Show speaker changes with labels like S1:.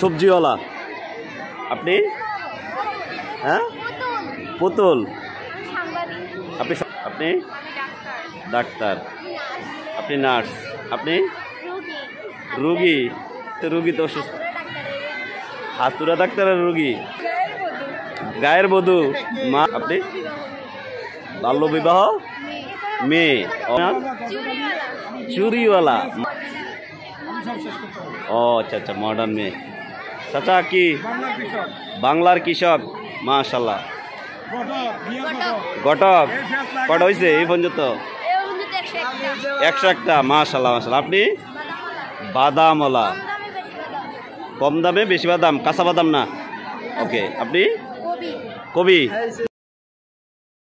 S1: সবজিওয়ালা। আপনি? হ্যাঁ, পুতুল। আপনি আপনি ডাক্তার। আপনি নার্স। আপনি রুগী। তো রুগী তো হাতুড়া ডাক্তারের রুগী, গায়ের বধূ মা। আপনি? বাল্য বিবাহ মেয়ে। চুরিওয়ালা। ও আচ্ছা আচ্ছা, মডার্ন মেয়ে। চাচা কি? বাংলার কৃষক। মাশাল্লাহ। ঘটক। কটা হয়েছে এই পর্যন্ত? 101টা। মাশাল্লাহ মাশাল্লাহ। আপনি? বাদামওয়ালা। কম দামে বেশি বাদাম, কাঁচা বাদাম না। ওকে। আপনি? কবি।